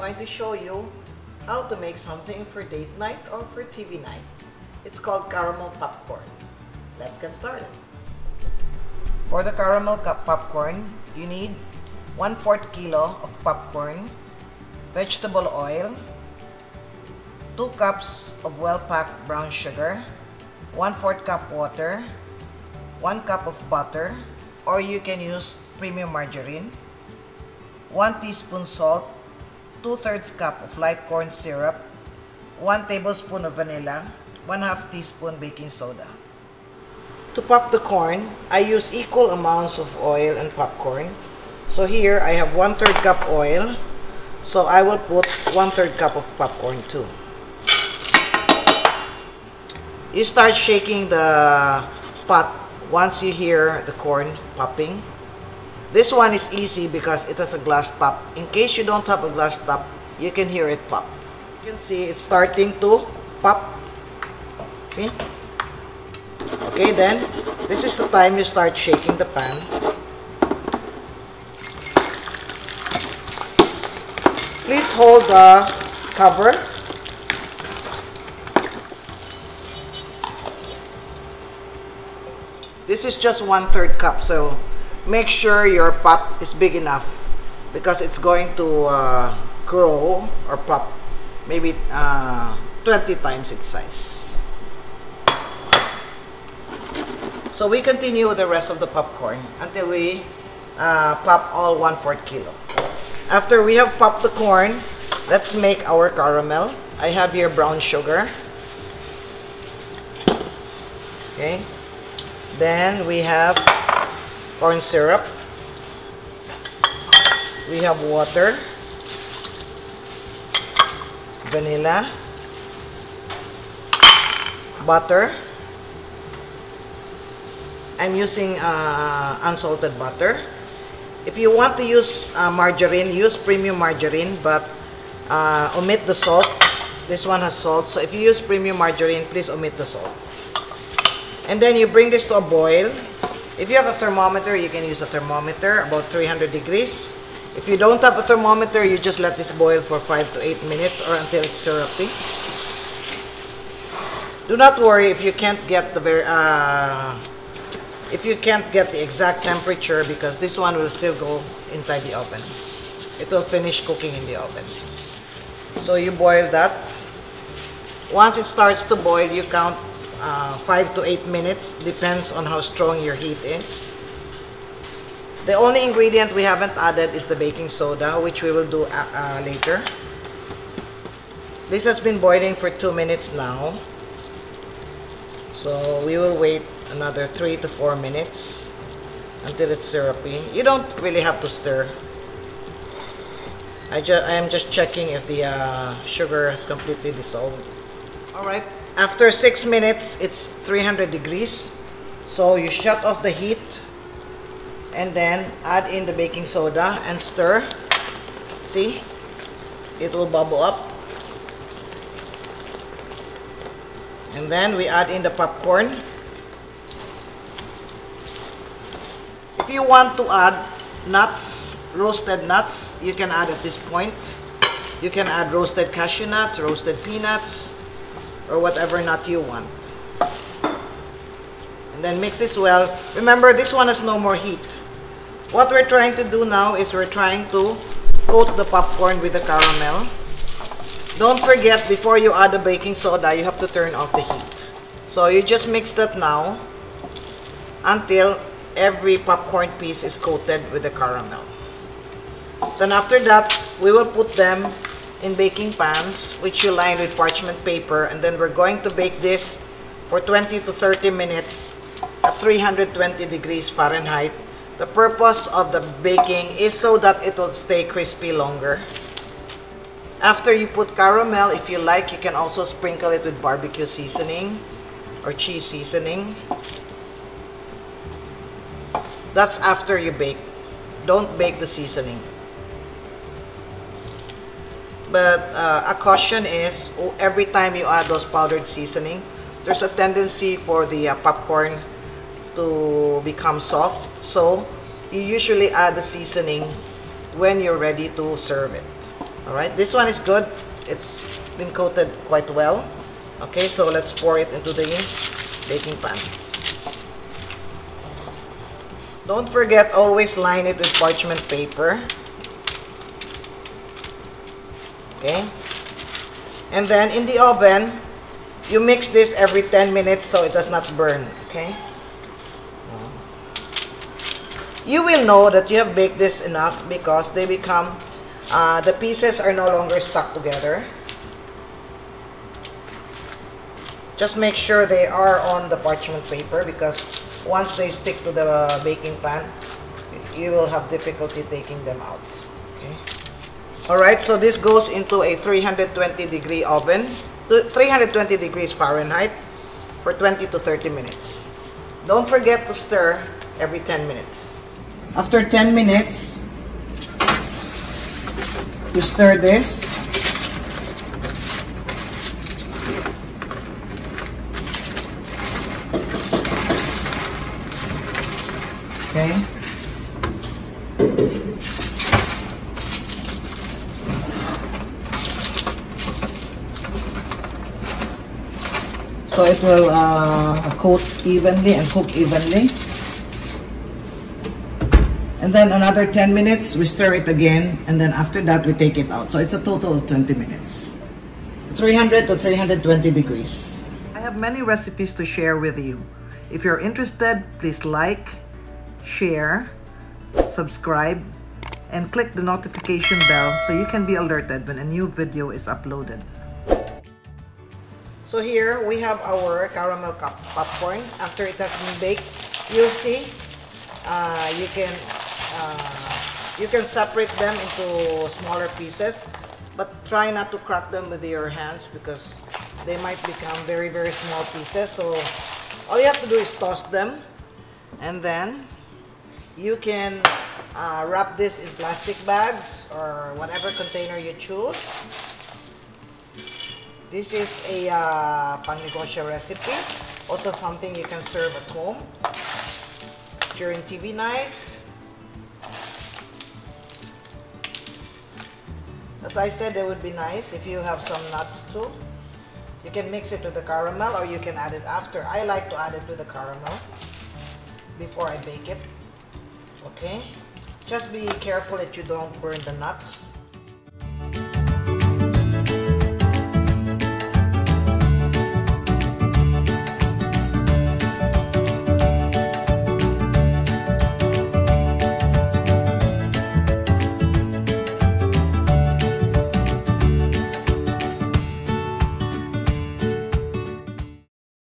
going to show you how to make something for date night or for TV night. It's called caramel popcorn. Let's get started. For the caramel popcorn, you need 1/4 kilo of popcorn, vegetable oil, 2 cups of well-packed brown sugar, 1/4 cup water, 1 cup of butter, or you can use premium margarine, 1 teaspoon salt, 2/3 cup of light corn syrup, 1 tablespoon of vanilla, 1/2 teaspoon baking soda. To pop the corn, I use equal amounts of oil and popcorn. So here I have 1/3 cup oil, so I will put 1/3 cup of popcorn too. You start shaking the pot once you hear the corn popping. This one is easy because it has a glass top. In case you don't have a glass top, you can hear it pop. You can see it's starting to pop. See? Okay, then this is the time you start shaking the pan. Please hold the cover. This is just 1/3 cup, so make sure your pot is big enough because it's going to grow or pop maybe 20 times its size. So we continue with the rest of the popcorn until we pop all 1/4 kilo. After we have popped the corn, let's make our caramel. I have here brown sugar. Okay. Then we have corn syrup. We have water, vanilla, butter. I'm using unsalted butter. If you want to use margarine, use premium margarine, but omit the salt. This one has salt, so if you use premium margarine, please omit the salt. And then you bring this to a boil. If you have a thermometer, you can use a thermometer, about 300 degrees. If you don't have a thermometer, you just let this boil for 5 to 8 minutes or until it's syrupy. Do not worry if you can't get the exact temperature, because this one will still go inside the oven. It will finish cooking in the oven. So you boil that. Once it starts to boil, you count 5 to 8 minutes, depends on how strong your heat is. The only ingredient we haven't added is the baking soda, which we will do later. This has been boiling for 2 minutes now, so we will wait another 3 to 4 minutes until it's syrupy. You don't really have to stir. I am just checking if the sugar has completely dissolved. Alright, after 6 minutes, it's 300 degrees. So you shut off the heat and then add in the baking soda and stir. See? It will bubble up. And then we add in the popcorn. If you want to add nuts, roasted nuts, you can add at this point. You can add roasted cashew nuts, roasted peanuts, or whatever nut you want. And then mix this well. Remember, this one has no more heat. What we're trying to do now is we're trying to coat the popcorn with the caramel. Don't forget, before you add the baking soda, you have to turn off the heat. So you just mix that now until every popcorn piece is coated with the caramel. Then after that, we will put them in baking pans, which you line with parchment paper, and then we're going to bake this for 20 to 30 minutes at 320 degrees Fahrenheit. The purpose of the baking is so that it will stay crispy longer. After you put caramel, if you like, you can also sprinkle it with barbecue seasoning or cheese seasoning. That's after you bake. Don't bake the seasoning. But a caution is, every time you add those powdered seasoning, there's a tendency for the popcorn to become soft. So you usually add the seasoning when you're ready to serve it. Alright, this one is good. It's been coated quite well. Okay, so let's pour it into the baking pan. Don't forget, always line it with parchment paper. Okay, and then in the oven, you mix this every 10 minutes so it does not burn. Okay, you will know that you have baked this enough because they become, the pieces are no longer stuck together. Just make sure they are on the parchment paper, because once they stick to the baking pan, you will have difficulty taking them out. Okay. Alright, so this goes into a 320-degree oven, 320 degrees Fahrenheit, for 20 to 30 minutes. Don't forget to stir every 10 minutes. After 10 minutes, you stir this. Okay. So it will coat evenly and cook evenly. And then another 10 minutes, we stir it again. And then after that, we take it out. So it's a total of 20 minutes. 300 to 320 degrees. I have many recipes to share with you. If you're interested, please like, share, subscribe, and click the notification bell so you can be alerted when a new video is uploaded. So here we have our caramel popcorn. After it has been baked, you'll see you can separate them into smaller pieces, but try not to crack them with your hands because they might become very, very small pieces. So all you have to do is toss them, and then you can wrap this in plastic bags or whatever container you choose. This is a pan-negosyo recipe. Also something you can serve at home during TV night. As I said, it would be nice if you have some nuts too. You can mix it with the caramel, or you can add it after. I like to add it with the caramel before I bake it. Okay, just be careful that you don't burn the nuts.